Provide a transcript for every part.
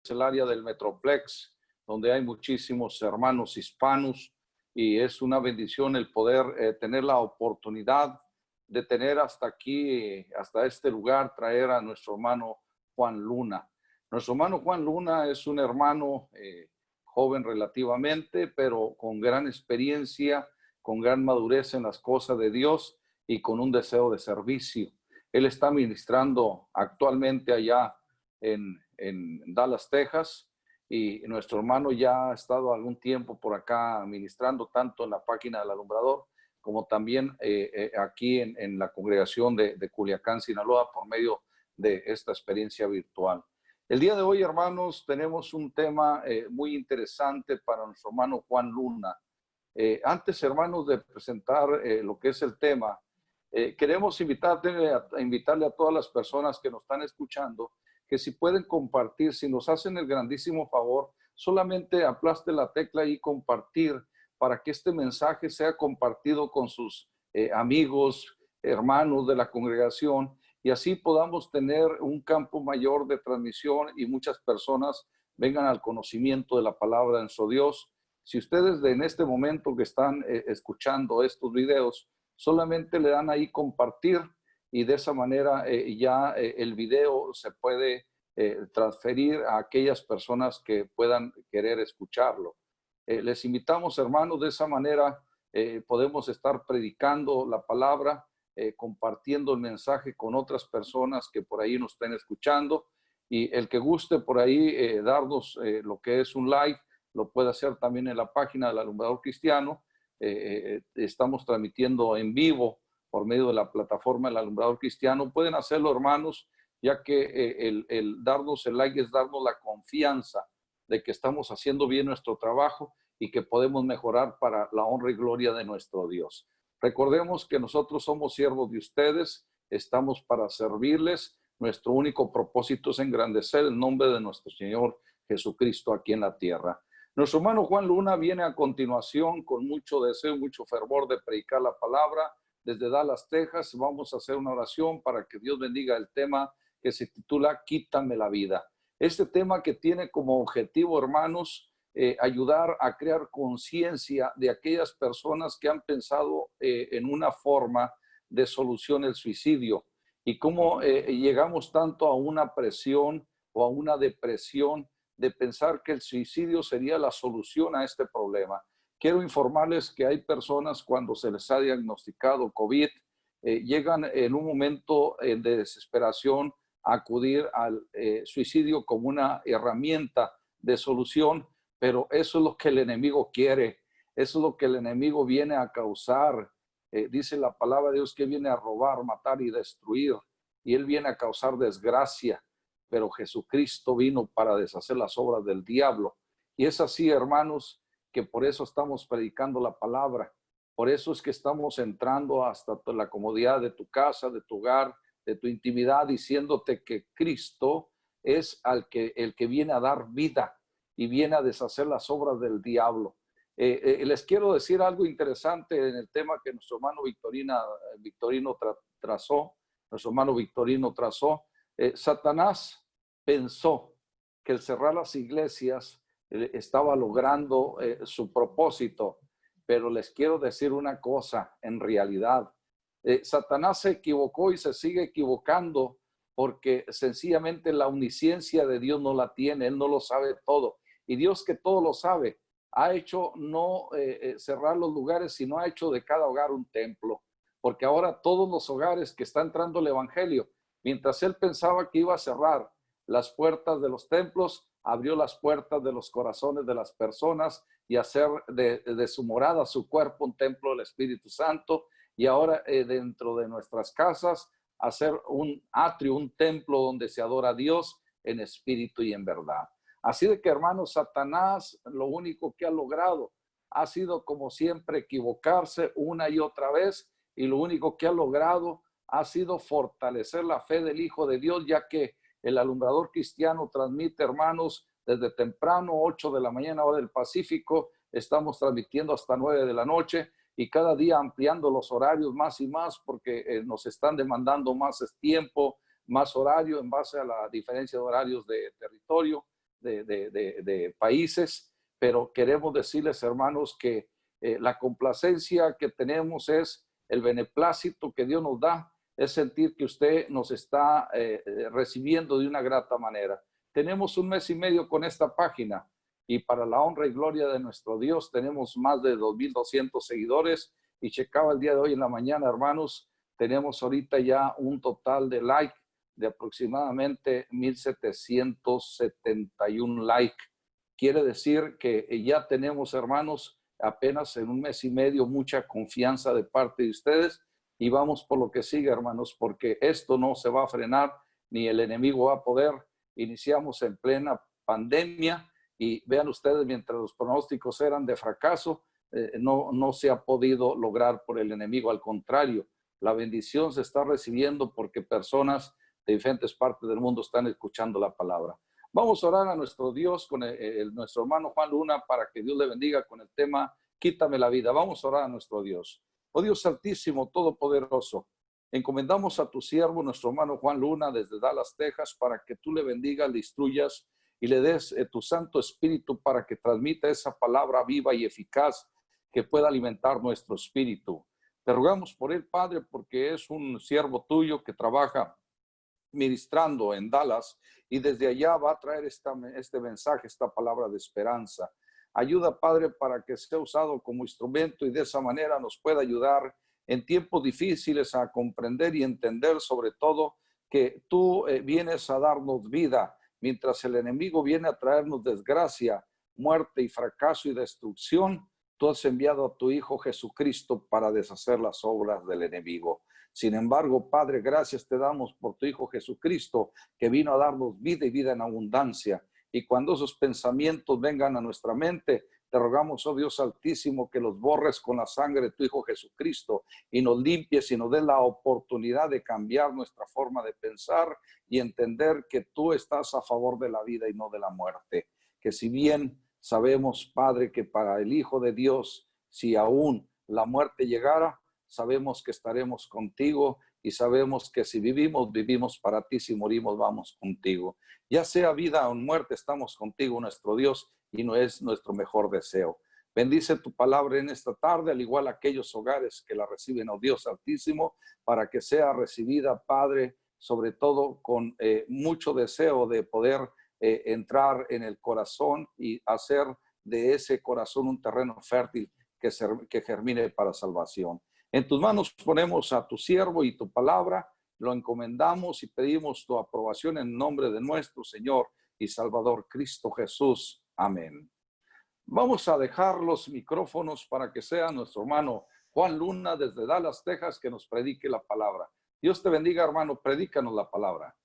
el área del Metroplex, donde hay muchísimos hermanos hispanos y es una bendición el poder tener la oportunidad de tener hasta aquí, hasta este lugar, traer a nuestro hermano Juan Luna. Nuestro hermano Juan Luna es un hermano joven relativamente, pero con gran experiencia, con gran madurez en las cosas de Dios y con un deseo de servicio. Él está ministrando actualmente allá en Dallas, Texas, y nuestro hermano ya ha estado algún tiempo por acá ministrando tanto en la página del Alumbrador como también aquí en la congregación de Culiacán, Sinaloa, por medio de esta experiencia virtual. El día de hoy, hermanos, tenemos un tema muy interesante para nuestro hermano Juan Luna. Antes, hermanos, de presentar lo que es el tema, queremos invitarle a todas las personas que nos están escuchando que si pueden compartir, si nos hacen el grandísimo favor, solamente aplaste la tecla y compartir para que este mensaje sea compartido con sus amigos, hermanos de la congregación, y así podamos tener un campo mayor de transmisión y muchas personas vengan al conocimiento de la palabra de nuestro Dios. Si ustedes en este momento que están escuchando estos videos, solamente le dan ahí compartir y de esa manera el video se puede transferir a aquellas personas que puedan querer escucharlo. Les invitamos, hermanos, de esa manera podemos estar predicando la palabra, compartiendo el mensaje con otras personas que por ahí nos estén escuchando, y el que guste por ahí darnos lo que es un like, lo puede hacer también en la página del Alumbrador Cristiano. Estamos transmitiendo en vivo por medio de la plataforma del Alumbrador Cristiano. Pueden hacerlo, hermanos, ya que el darnos el like es darnos la confianza de que estamos haciendo bien nuestro trabajo y que podemos mejorar para la honra y gloria de nuestro Dios. Recordemos que nosotros somos siervos de ustedes, estamos para servirles. Nuestro único propósito es engrandecer el nombre de nuestro Señor Jesucristo aquí en la tierra. Nuestro hermano Juan Luna viene a continuación con mucho deseo, mucho fervor de predicar la palabra desde Dallas, Texas. Vamos a hacer una oración para que Dios bendiga el tema que se titula Quítame la vida. Este tema que tiene como objetivo, hermanos, ayudar a crear conciencia de aquellas personas que han pensado en una forma de solución el suicidio y cómo llegamos tanto a una presión o a una depresión de pensar que el suicidio sería la solución a este problema. Quiero informarles que hay personas cuando se les ha diagnosticado COVID, llegan en un momento de desesperación a acudir al suicidio como una herramienta de solución, pero eso es lo que el enemigo quiere, eso es lo que el enemigo viene a causar. Dice la palabra de Dios que viene a robar, matar y destruir, y él viene a causar desgracia, pero Jesucristo vino para deshacer las obras del diablo. Y es así, hermanos, que por eso estamos predicando la palabra, por eso es que estamos entrando hasta la comodidad de tu casa, de tu hogar, de tu intimidad, diciéndote que Cristo es el que viene a dar vida y viene a deshacer las obras del diablo. Les quiero decir algo interesante en el tema que nuestro hermano Victorino trazó. Nuestro hermano Victorino trazó. Satanás pensó que el cerrar las iglesias estaba logrando su propósito, pero les quiero decir una cosa, en realidad, Satanás se equivocó y se sigue equivocando porque sencillamente la omnisciencia de Dios no la tiene, Él no lo sabe todo. Y Dios, que todo lo sabe, ha hecho no cerrar los lugares, sino ha hecho de cada hogar un templo, porque ahora todos los hogares que está entrando el evangelio, mientras él pensaba que iba a cerrar las puertas de los templos, abrió las puertas de los corazones de las personas y hacer de su morada, su cuerpo, un templo del Espíritu Santo. Y ahora dentro de nuestras casas, hacer un atrio, un templo donde se adora a Dios en espíritu y en verdad. Así de que, hermanos, Satanás lo único que ha logrado ha sido, como siempre, equivocarse una y otra vez, y lo único que ha logrado ha sido fortalecer la fe del Hijo de Dios, ya que el Alumbrador Cristiano transmite, hermanos, desde temprano, 8 de la mañana, hora del Pacífico, estamos transmitiendo hasta 9 de la noche, y cada día ampliando los horarios más y más, porque nos están demandando más tiempo, más horario en base a la diferencia de horarios de territorio. de países, pero queremos decirles, hermanos, que la complacencia que tenemos es el beneplácito que Dios nos da, es sentir que usted nos está recibiendo de una grata manera. Tenemos un mes y medio con esta página y para la honra y gloria de nuestro Dios tenemos más de 2,200 seguidores y checaba el día de hoy en la mañana, hermanos, tenemos ahorita ya un total de like de aproximadamente 1,771 like. Quiere decir que ya tenemos, hermanos, apenas en un mes y medio mucha confianza de parte de ustedes y vamos por lo que sigue, hermanos, porque esto no se va a frenar ni el enemigo va a poder. Iniciamos en plena pandemia y vean ustedes, mientras los pronósticos eran de fracaso, no se ha podido lograr por el enemigo. Al contrario, la bendición se está recibiendo porque personas de diferentes partes del mundo están escuchando la palabra. Vamos a orar a nuestro Dios con nuestro hermano Juan Luna para que Dios le bendiga con el tema Quítame la vida. Vamos a orar a nuestro Dios. Oh Dios Altísimo, Todopoderoso, encomendamos a tu siervo, nuestro hermano Juan Luna, desde Dallas, Texas, para que tú le bendigas, le instruyas y le des tu Santo Espíritu para que transmita esa palabra viva y eficaz que pueda alimentar nuestro espíritu. Te rogamos por él, Padre, porque es un siervo tuyo que trabaja ministrando en Dallas y desde allá va a traer este mensaje, esta palabra de esperanza. Ayuda, Padre, para que sea usado como instrumento y de esa manera nos pueda ayudar en tiempos difíciles a comprender y entender sobre todo que tú vienes a darnos vida, mientras el enemigo viene a traernos desgracia, muerte y fracaso y destrucción. Tú has enviado a tu Hijo Jesucristo para deshacer las obras del enemigo. Sin embargo, Padre, gracias te damos por tu Hijo Jesucristo, que vino a darnos vida y vida en abundancia. Y cuando esos pensamientos vengan a nuestra mente, te rogamos, oh Dios Altísimo, que los borres con la sangre de tu Hijo Jesucristo y nos limpies y nos des la oportunidad de cambiar nuestra forma de pensar y entender que tú estás a favor de la vida y no de la muerte. Que si bien sabemos, Padre, que para el Hijo de Dios, si aún la muerte llegara, sabemos que estaremos contigo y sabemos que si vivimos, vivimos para ti, si morimos, vamos contigo. Ya sea vida o muerte, estamos contigo, nuestro Dios, y no es nuestro mejor deseo. Bendice tu palabra en esta tarde, al igual aquellos hogares que la reciben, oh Dios Altísimo, para que sea recibida, Padre, sobre todo con mucho deseo de poder entrar en el corazón y hacer de ese corazón un terreno fértil que germine para salvación. En tus manos ponemos a tu siervo y tu palabra, lo encomendamos y pedimos tu aprobación en nombre de nuestro Señor y Salvador Cristo Jesús. Amén. Vamos a dejar los micrófonos para que sea nuestro hermano Juan Luna desde Dallas, Texas, que nos predique la palabra. Dios te bendiga, hermano, predícanos la palabra.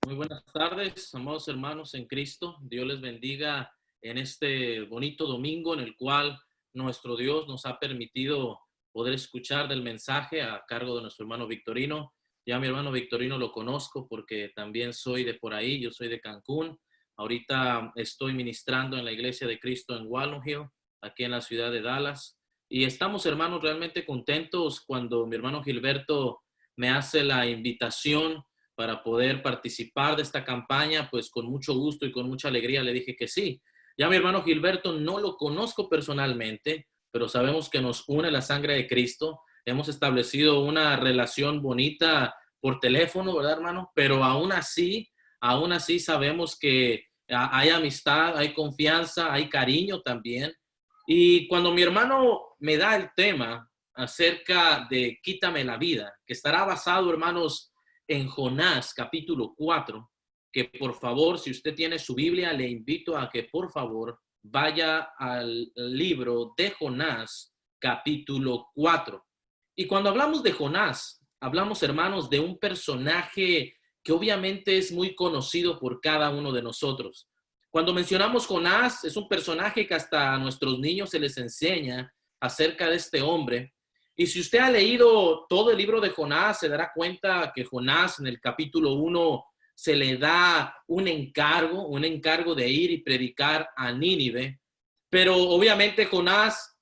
Muy buenas tardes, amados hermanos en Cristo. Dios les bendiga en este bonito domingo en el cual nuestro Dios nos ha permitido poder escuchar del mensaje a cargo de nuestro hermano Victorino. Ya mi hermano Victorino lo conozco porque también soy de por ahí, yo soy de Cancún. Ahorita estoy ministrando en la Iglesia de Cristo en Walnut Hill, aquí en la ciudad de Dallas. Y estamos, hermanos, realmente contentos cuando mi hermano Gilberto me hace la invitación para poder participar de esta campaña. Pues con mucho gusto y con mucha alegría le dije que sí. Ya mi hermano Gilberto no lo conozco personalmente, pero sabemos que nos une la sangre de Cristo. Hemos establecido una relación bonita por teléfono, ¿verdad, hermano? Pero aún así sabemos que hay amistad, hay confianza, hay cariño también. Y cuando mi hermano me da el tema acerca de Quítame la vida, que estará basado, hermanos, en Jonás capítulo 4, que por favor, si usted tiene su Biblia, le invito a que por favor vaya al libro de Jonás capítulo 4. Y cuando hablamos de Jonás, hablamos, hermanos, de un personaje que obviamente es muy conocido por cada uno de nosotros. Cuando mencionamos Jonás, es un personaje que hasta a nuestros niños se les enseña acerca de este hombre. Y si usted ha leído todo el libro de Jonás, se dará cuenta que Jonás en el capítulo 1 se le da un encargo de ir y predicar a Nínive. Pero obviamente Jonás,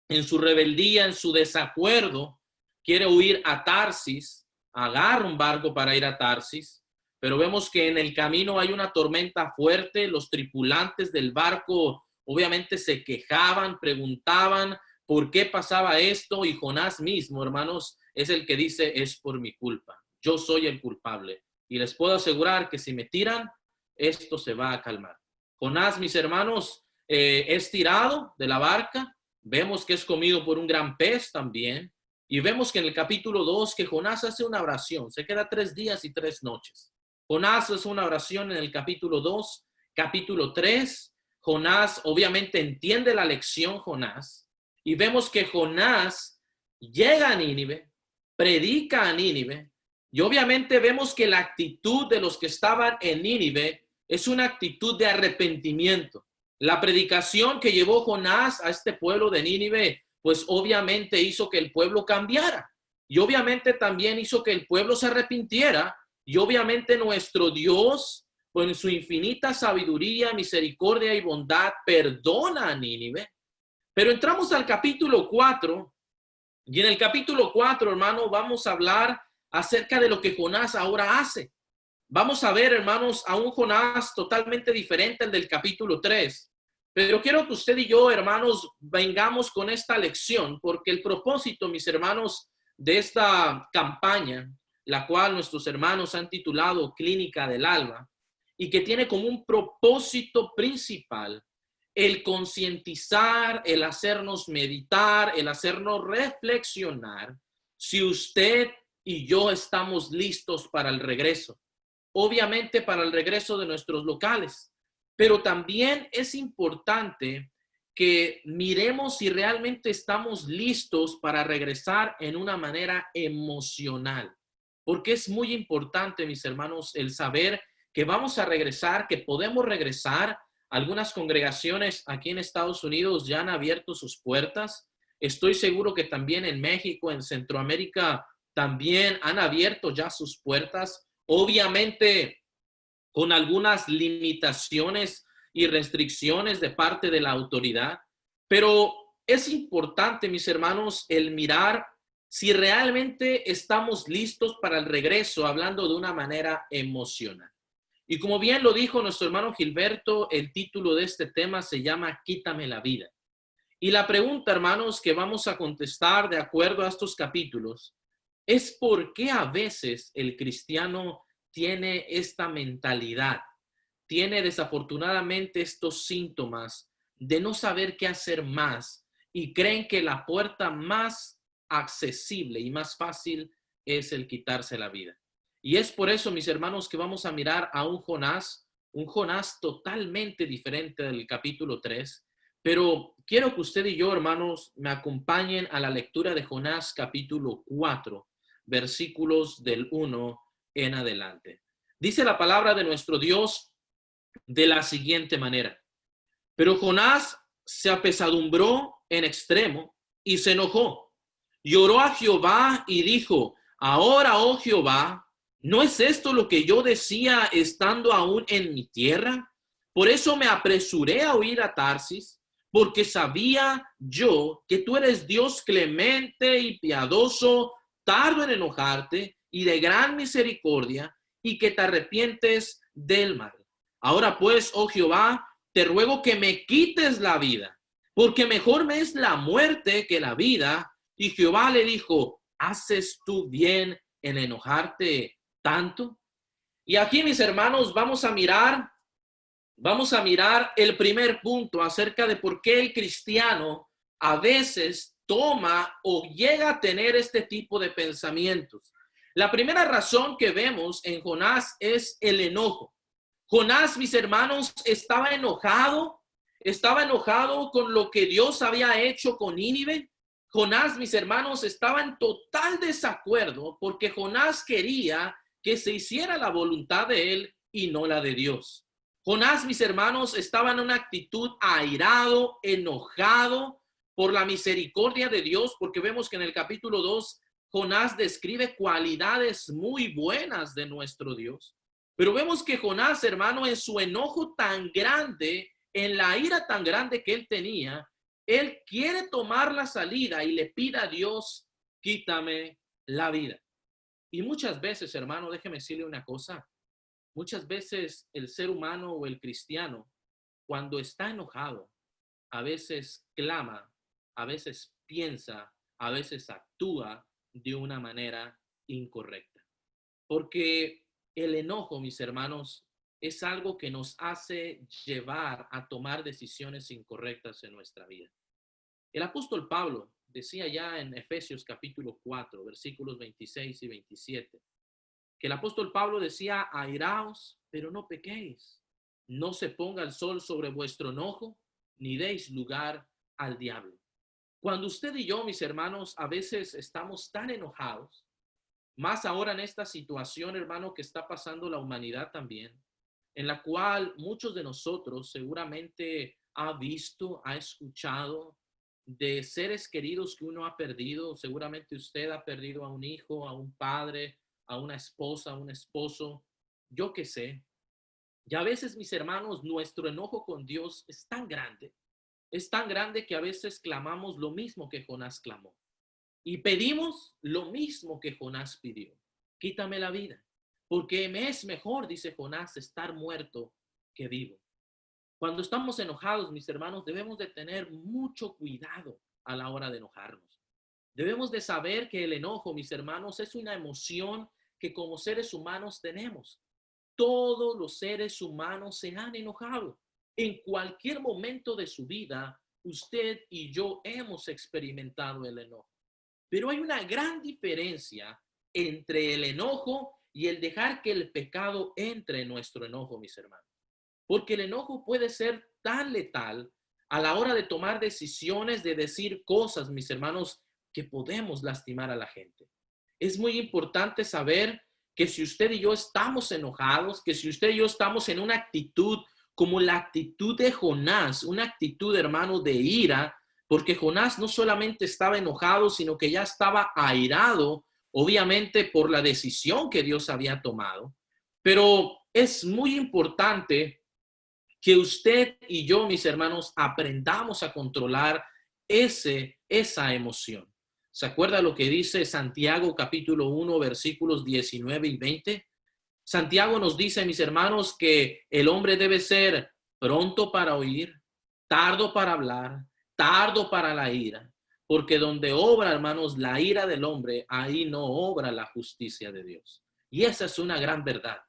en su rebeldía, en su desacuerdo, quiere huir a Tarsis, agarra un barco para ir a Tarsis, pero vemos que en el camino hay una tormenta fuerte. Los tripulantes del barco obviamente se quejaban, preguntaban por qué pasaba esto, y Jonás mismo, hermanos, es el que dice: es por mi culpa, yo soy el culpable, y les puedo asegurar que si me tiran, esto se va a calmar. Jonás, mis hermanos, es tirado de la barca. Vemos que es comido por un gran pez también. Y vemos que en el capítulo 2 que Jonás hace una oración. Se queda 3 días y 3 noches. Jonás hace una oración en el capítulo 2. Capítulo 3, Jonás obviamente entiende la lección, Jonás. Y vemos que Jonás llega a Nínive, predica a Nínive. Y obviamente vemos que la actitud de los que estaban en Nínive es una actitud de arrepentimiento. La predicación que llevó Jonás a este pueblo de Nínive, pues obviamente hizo que el pueblo cambiara. Y obviamente también hizo que el pueblo se arrepintiera. Y obviamente nuestro Dios, pues en su infinita sabiduría, misericordia y bondad, perdona a Nínive. Pero entramos al capítulo 4. Y en el capítulo 4, hermano, vamos a hablar acerca de lo que Jonás ahora hace. Vamos a ver, hermanos, a un Jonás totalmente diferente al del capítulo 3. Pero quiero que usted y yo, hermanos, vengamos con esta lección, porque el propósito, mis hermanos, de esta campaña, la cual nuestros hermanos han titulado Clínica del Alma, y que tiene como un propósito principal el concientizar, el hacernos meditar, el hacernos reflexionar, si usted y yo estamos listos para el regreso. Obviamente para el regreso de nuestros locales, pero también es importante que miremos si realmente estamos listos para regresar en una manera emocional, porque es muy importante, mis hermanos, el saber que vamos a regresar, que podemos regresar. Algunas congregaciones aquí en Estados Unidos ya han abierto sus puertas. Estoy seguro que también en México, en Centroamérica, también han abierto ya sus puertas. Obviamente, con algunas limitaciones y restricciones de parte de la autoridad, pero es importante, mis hermanos, el mirar si realmente estamos listos para el regreso, hablando de una manera emocional. Y como bien lo dijo nuestro hermano Gilberto, el título de este tema se llama Quítame la vida. Y la pregunta, hermanos, que vamos a contestar de acuerdo a estos capítulos es por qué a veces el cristiano tiene esta mentalidad, tiene desafortunadamente estos síntomas de no saber qué hacer más y creen que la puerta más accesible y más fácil es el quitarse la vida. Y es por eso, mis hermanos, que vamos a mirar a un Jonás totalmente diferente del capítulo 3. Pero quiero que usted y yo, hermanos, me acompañen a la lectura de Jonás capítulo 4, versículos del 1 en adelante. Dice la palabra de nuestro Dios de la siguiente manera: pero Jonás se apesadumbró en extremo y se enojó. Y oró a Jehová y dijo: ahora, oh Jehová, ¿no es esto lo que yo decía estando aún en mi tierra? Por eso me apresuré a huir a Tarsis, porque sabía yo que tú eres Dios clemente y piadoso, tardo en enojarte y de gran misericordia, y que te arrepientes del mal. Ahora pues, oh Jehová, te ruego que me quites la vida, porque mejor me es la muerte que la vida. Y Jehová le dijo: ¿haces tú bien en enojarte tanto? Y aquí, mis hermanos, vamos a mirar el primer punto acerca de por qué el cristiano a veces toma o llega a tener este tipo de pensamientos. La primera razón que vemos en Jonás es el enojo. Jonás, mis hermanos, estaba enojado con lo que Dios había hecho con Nínive. Jonás, mis hermanos, estaba en total desacuerdo porque Jonás quería que se hiciera la voluntad de él y no la de Dios. Jonás, mis hermanos, estaba en una actitud airado, enojado por la misericordia de Dios, porque vemos que en el capítulo 2 Jonás describe cualidades muy buenas de nuestro Dios. Pero vemos que Jonás, hermano, en su enojo tan grande, en la ira tan grande que él tenía, él quiere tomar la salida y le pide a Dios: quítame la vida. Y muchas veces, hermano, déjeme decirle una cosa: muchas veces el ser humano o el cristiano, cuando está enojado, a veces clama, a veces piensa, a veces actúa de una manera incorrecta. Porque el enojo, mis hermanos, es algo que nos hace llevar a tomar decisiones incorrectas en nuestra vida. El apóstol Pablo decía ya en Efesios capítulo 4, versículos 26 y 27, que el apóstol Pablo decía: airaos, pero no pequéis. No se ponga el sol sobre vuestro enojo, ni deis lugar al diablo. Cuando usted y yo, mis hermanos, a veces estamos tan enojados, más ahora en esta situación, hermano, que está pasando la humanidad también, en la cual muchos de nosotros seguramente ha visto, ha escuchado de seres queridos que uno ha perdido. Seguramente usted ha perdido a un hijo, a un padre, a una esposa, a un esposo, yo qué sé. Y a veces, mis hermanos, nuestro enojo con Dios es tan grande que a veces clamamos lo mismo que Jonás clamó. Y pedimos lo mismo que Jonás pidió: quítame la vida, porque me es mejor, dice Jonás, estar muerto que vivo. Cuando estamos enojados, mis hermanos, debemos de tener mucho cuidado a la hora de enojarnos. Debemos de saber que el enojo, mis hermanos, es una emoción que como seres humanos tenemos. Todos los seres humanos se han enojado. En cualquier momento de su vida, usted y yo hemos experimentado el enojo. Pero hay una gran diferencia entre el enojo y el dejar que el pecado entre en nuestro enojo, mis hermanos. Porque el enojo puede ser tan letal a la hora de tomar decisiones, de decir cosas, mis hermanos, que podemos lastimar a la gente. Es muy importante saber que si usted y yo estamos enojados, que si usted y yo estamos en una actitud como la actitud de Jonás, una actitud, hermano, de ira, porque Jonás no solamente estaba enojado, sino que ya estaba airado, obviamente por la decisión que Dios había tomado. Pero es muy importante que usted y yo, mis hermanos, aprendamos a controlar esa emoción. ¿Se acuerda lo que dice Santiago capítulo 1, versículos 19 y 20? Santiago nos dice, mis hermanos, que el hombre debe ser pronto para oír, tardo para hablar, tardo para la ira, porque donde obra, hermanos, la ira del hombre, ahí no obra la justicia de Dios. Y esa es una gran verdad.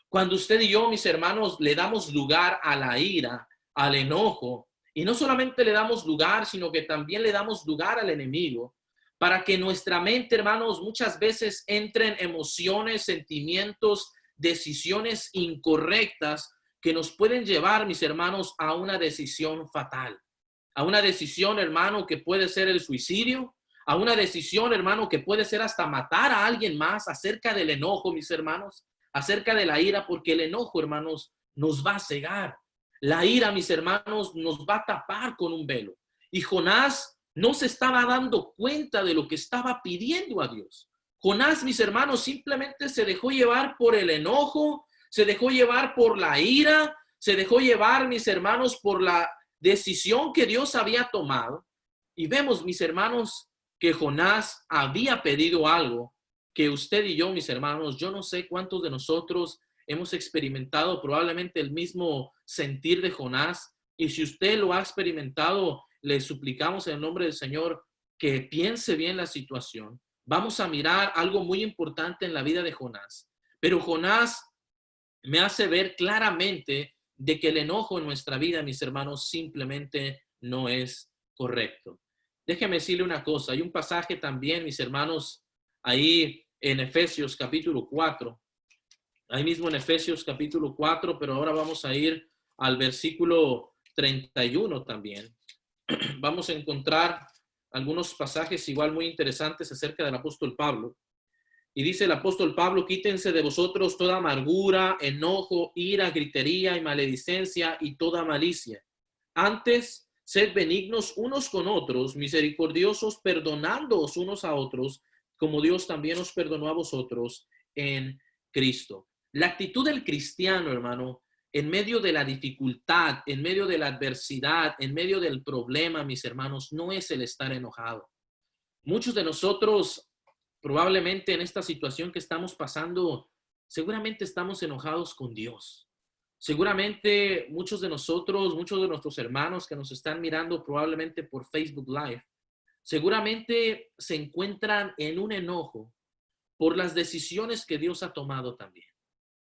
Cuando usted y yo, mis hermanos, le damos lugar a la ira, al enojo, y no solamente le damos lugar, sino que también le damos lugar al enemigo, para que nuestra mente, hermanos, muchas veces entren emociones, sentimientos, decisiones incorrectas que nos pueden llevar, mis hermanos, a una decisión fatal, a una decisión, hermano, que puede ser el suicidio, a una decisión, hermano, que puede ser hasta matar a alguien más, acerca del enojo, mis hermanos, acerca de la ira, porque el enojo, hermanos, nos va a cegar. La ira, mis hermanos, nos va a tapar con un velo. Y Jonás no se estaba dando cuenta de lo que estaba pidiendo a Dios. Jonás, mis hermanos, simplemente se dejó llevar por el enojo, se dejó llevar por la ira, se dejó llevar, mis hermanos, por la decisión que Dios había tomado. Y vemos, mis hermanos, que Jonás había pedido algo que usted y yo, mis hermanos, yo no sé cuántos de nosotros hemos experimentado probablemente el mismo sentir de Jonás. Y si usted lo ha experimentado, le suplicamos en el nombre del Señor que piense bien la situación. Vamos a mirar algo muy importante en la vida de Jonás. Pero Jonás me hace ver claramente de que el enojo en nuestra vida, mis hermanos, simplemente no es correcto. Déjeme decirle una cosa. Hay un pasaje también, mis hermanos, ahí en Efesios capítulo 4. Ahí mismo en Efesios capítulo 4, pero ahora vamos a ir al versículo 31 también. Vamos a encontrar algunos pasajes igual muy interesantes acerca del apóstol Pablo. Y dice el apóstol Pablo: quítense de vosotros toda amargura, enojo, ira, gritería y maledicencia y toda malicia. Antes, sed benignos unos con otros, misericordiosos, perdonándoos unos a otros, como Dios también os perdonó a vosotros en Cristo. La actitud del cristiano, hermano, en medio de la dificultad, en medio de la adversidad, en medio del problema, mis hermanos, no es el estar enojado. Muchos de nosotros, probablemente en esta situación que estamos pasando, seguramente estamos enojados con Dios. Seguramente muchos de nosotros, muchos de nuestros hermanos que nos están mirando probablemente por Facebook Live, seguramente se encuentran en un enojo por las decisiones que Dios ha tomado también.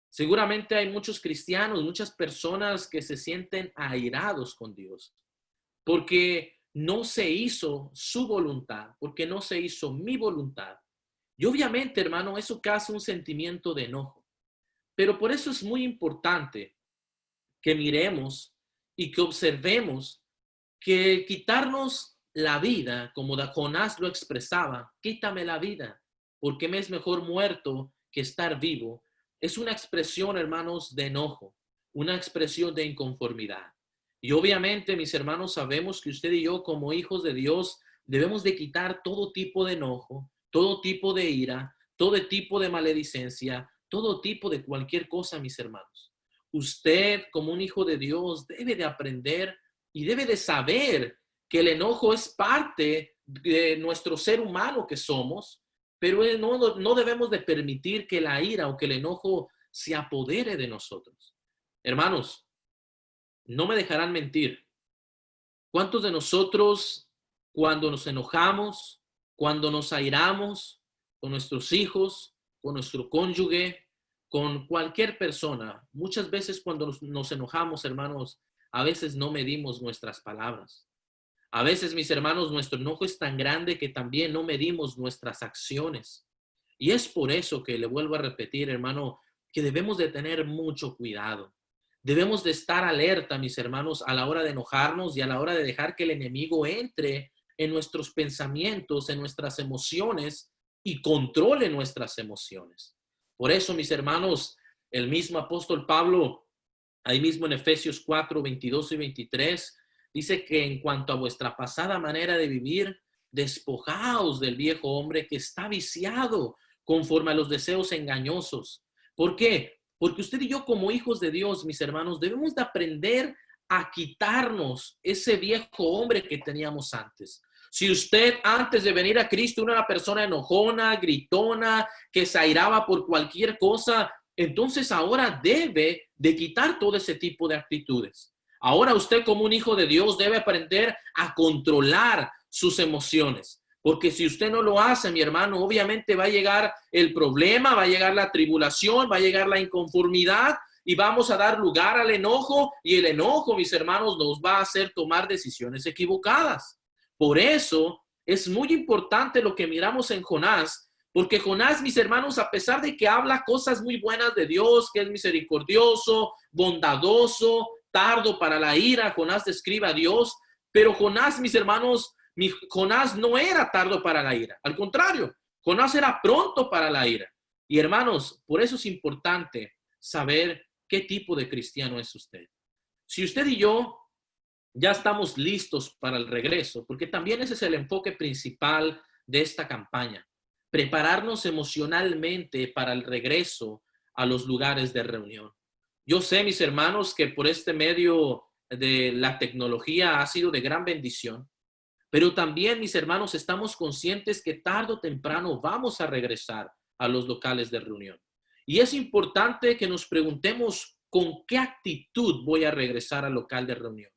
Seguramente hay muchos cristianos, muchas personas que se sienten airados con Dios porque no se hizo su voluntad, porque no se hizo mi voluntad. Y obviamente, hermano, eso causa un sentimiento de enojo. Pero por eso es muy importante que miremos y que observemos que quitarnos la vida, como Jonás lo expresaba, quítame la vida, porque me es mejor muerto que estar vivo, es una expresión, hermanos, de enojo, una expresión de inconformidad. Y obviamente, mis hermanos, sabemos que usted y yo, como hijos de Dios, debemos de quitar todo tipo de enojo, todo tipo de ira, todo tipo de maledicencia, todo tipo de cualquier cosa, mis hermanos. Usted, como un hijo de Dios, debe de aprender y debe de saber que el enojo es parte de nuestro ser humano que somos, pero no debemos de permitir que la ira o que el enojo se apodere de nosotros. Hermanos, no me dejarán mentir. ¿Cuántos de nosotros, cuando nos enojamos, cuando nos airamos con nuestros hijos, con nuestro cónyuge, con cualquier persona, muchas veces cuando nos enojamos, hermanos, a veces no medimos nuestras palabras? A veces, mis hermanos, nuestro enojo es tan grande que también no medimos nuestras acciones. Y es por eso que le vuelvo a repetir, hermano, que debemos de tener mucho cuidado. Debemos de estar alerta, mis hermanos, a la hora de enojarnos y a la hora de dejar que el enemigo entre en nuestros pensamientos, en nuestras emociones y controle nuestras emociones. Por eso, mis hermanos, el mismo apóstol Pablo, ahí mismo en Efesios 4, 22 y 23, dice que en cuanto a vuestra pasada manera de vivir, despojaos del viejo hombre que está viciado conforme a los deseos engañosos. ¿Por qué? Porque usted y yo, como hijos de Dios, mis hermanos, debemos de aprender a quitarnos ese viejo hombre que teníamos antes. Si usted antes de venir a Cristo era una persona enojona, gritona, que se airaba por cualquier cosa, entonces ahora debe de quitar todo ese tipo de actitudes. Ahora usted, como un hijo de Dios, debe aprender a controlar sus emociones. Porque si usted no lo hace, mi hermano, obviamente va a llegar el problema, va a llegar la tribulación, va a llegar la inconformidad y vamos a dar lugar al enojo, y el enojo, mis hermanos, nos va a hacer tomar decisiones equivocadas. Por eso es muy importante lo que miramos en Jonás, porque Jonás, mis hermanos, a pesar de que habla cosas muy buenas de Dios, que es misericordioso, bondadoso, tardo para la ira, Jonás describe a Dios, pero Jonás, mis hermanos, Jonás no era tardo para la ira. Al contrario, Jonás era pronto para la ira. Y hermanos, por eso es importante saber qué tipo de cristiano es usted. Si usted y yo ya estamos listos para el regreso, porque también ese es el enfoque principal de esta campaña, prepararnos emocionalmente para el regreso a los lugares de reunión. Yo sé, mis hermanos, que por este medio de la tecnología ha sido de gran bendición, pero también, mis hermanos, estamos conscientes que tarde o temprano vamos a regresar a los locales de reunión. Y es importante que nos preguntemos con qué actitud voy a regresar al local de reunión.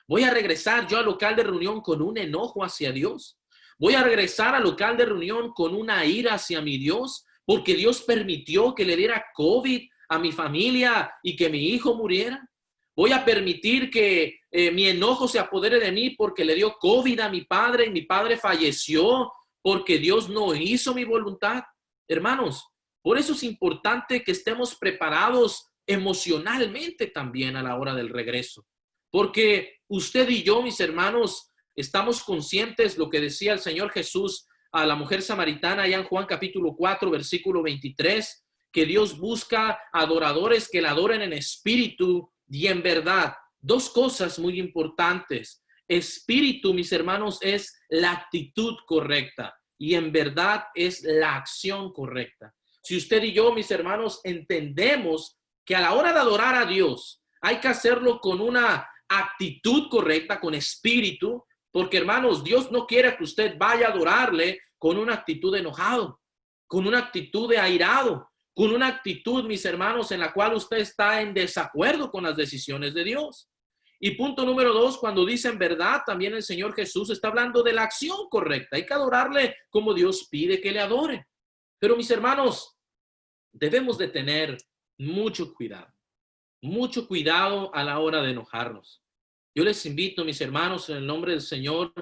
¿Voy a regresar yo al local de reunión con un enojo hacia Dios? ¿Voy a regresar al local de reunión con una ira hacia mi Dios porque Dios permitió que le diera COVID a mi familia y que mi hijo muriera? ¿Voy a permitir que mi enojo se apodere de mí porque le dio COVID a mi padre y mi padre falleció porque Dios no hizo mi voluntad? Hermanos, por eso es importante que estemos preparados emocionalmente también a la hora del regreso. Porque usted y yo, mis hermanos, estamos conscientes lo que decía el Señor Jesús a la mujer samaritana allá en Juan capítulo 4, versículo 23, que Dios busca adoradores que le adoren en espíritu y en verdad. Dos cosas muy importantes. Espíritu, mis hermanos, es la actitud correcta y en verdad es la acción correcta. Si usted y yo, mis hermanos, entendemos que a la hora de adorar a Dios hay que hacerlo con una actitud correcta, con espíritu, porque, hermanos, Dios no quiere que usted vaya a adorarle con una actitud de enojado, con una actitud de airado, con una actitud, mis hermanos, en la cual usted está en desacuerdo con las decisiones de Dios. Y punto número 2, cuando dicen verdad, también el Señor Jesús está hablando de la acción correcta. Hay que adorarle como Dios pide que le adoren. Pero mis hermanos, debemos de tener mucho cuidado a la hora de enojarnos. Yo les invito, mis hermanos, en el nombre del Señor,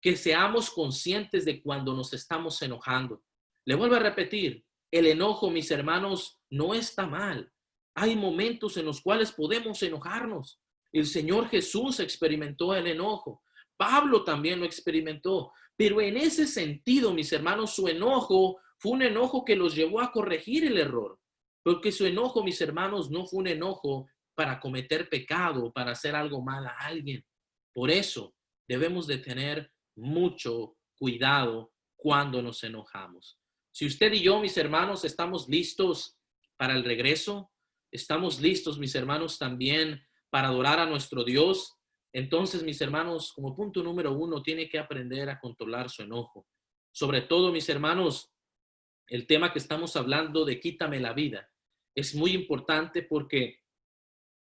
que seamos conscientes de cuando nos estamos enojando. Le vuelvo a repetir, el enojo, mis hermanos, no está mal. Hay momentos en los cuales podemos enojarnos. El Señor Jesús experimentó el enojo. Pablo también lo experimentó. Pero en ese sentido, mis hermanos, su enojo fue un enojo que los llevó a corregir el error. Porque su enojo, mis hermanos, no fue un enojo para cometer pecado, para hacer algo mal a alguien. Por eso debemos de tener mucho cuidado cuando nos enojamos. Si usted y yo, mis hermanos, estamos listos para el regreso, estamos listos, mis hermanos, también para adorar a nuestro Dios, entonces, mis hermanos, como punto número 1, tiene que aprender a controlar su enojo. Sobre todo, mis hermanos, el tema que estamos hablando de quítame la vida es muy importante porque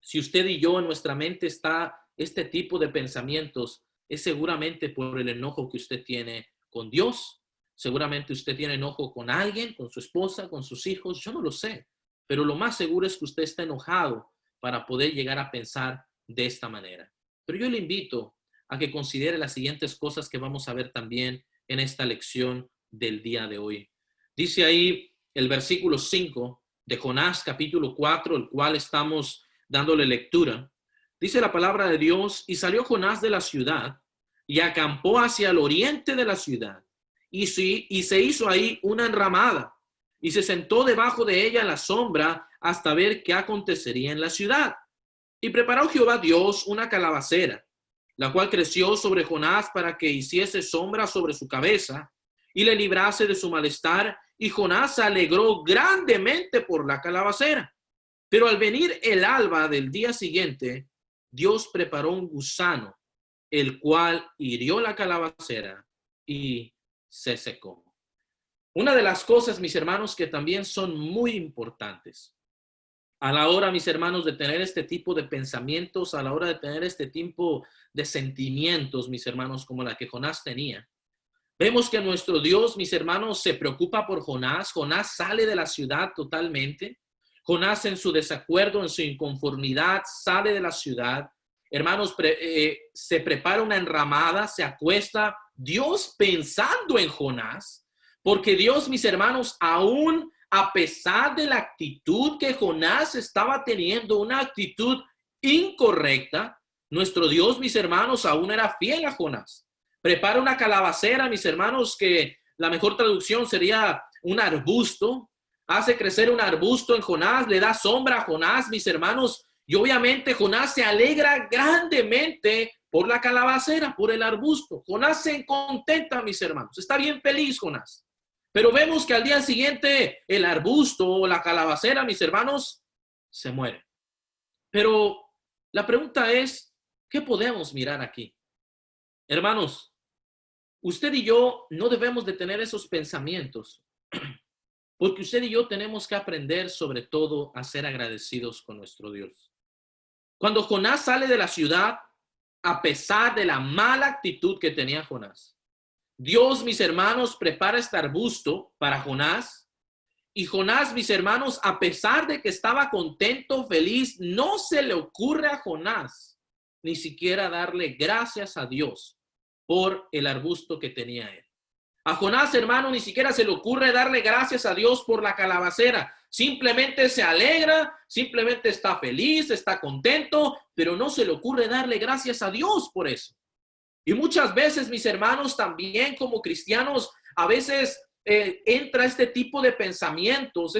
si usted y yo en nuestra mente está este tipo de pensamientos, es seguramente por el enojo que usted tiene con Dios. Seguramente usted tiene enojo con alguien, con su esposa, con sus hijos, yo no lo sé. Pero lo más seguro es que usted está enojado para poder llegar a pensar de esta manera. Pero yo le invito a que considere las siguientes cosas que vamos a ver también en esta lección del día de hoy. Dice ahí el versículo 5 de Jonás, capítulo 4, el cual estamos dándole lectura. Dice la palabra de Dios, y salió Jonás de la ciudad y acampó hacia el oriente de la ciudad y se hizo ahí una enramada y se sentó debajo de ella en la sombra hasta ver qué acontecería en la ciudad. Y preparó Jehová Dios una calabacera, la cual creció sobre Jonás para que hiciese sombra sobre su cabeza y le librase de su malestar. Y Jonás se alegró grandemente por la calabacera. Pero al venir el alba del día siguiente, Dios preparó un gusano, el cual hirió la calabacera y se secó. Una de las cosas, mis hermanos, que también son muy importantes a la hora, mis hermanos, de tener este tipo de pensamientos, a la hora de tener este tipo de sentimientos, mis hermanos, como la que Jonás tenía. Vemos que nuestro Dios, mis hermanos, se preocupa por Jonás. Jonás sale de la ciudad totalmente. Jonás, en su desacuerdo, en su inconformidad, sale de la ciudad. Hermanos, se prepara una enramada, se acuesta. Dios pensando en Jonás, porque Dios, mis hermanos, aún a pesar de la actitud que Jonás estaba teniendo, una actitud incorrecta, nuestro Dios, mis hermanos, aún era fiel a Jonás. Prepara una calabacera, mis hermanos, que la mejor traducción sería un arbusto. Hace crecer un arbusto en Jonás, le da sombra a Jonás, mis hermanos. Y obviamente Jonás se alegra grandemente por la calabacera, por el arbusto. Jonás se contenta, mis hermanos. Está bien feliz Jonás. Pero vemos que al día siguiente el arbusto o la calabacera, mis hermanos, se muere. Pero la pregunta es, ¿qué podemos mirar aquí? Hermanos, usted y yo no debemos de tener esos pensamientos, porque usted y yo tenemos que aprender sobre todo a ser agradecidos con nuestro Dios. Cuando Jonás sale de la ciudad, a pesar de la mala actitud que tenía Jonás, Dios, mis hermanos, prepara este arbusto para Jonás. Y Jonás, mis hermanos, a pesar de que estaba contento, feliz, no se le ocurre a Jonás ni siquiera darle gracias a Dios por el arbusto que tenía él. A Jonás, hermano, ni siquiera se le ocurre darle gracias a Dios por la calabacera. Simplemente se alegra, simplemente está feliz, está contento, pero no se le ocurre darle gracias a Dios por eso. Y muchas veces, mis hermanos, también como cristianos, a veces entra este tipo de pensamientos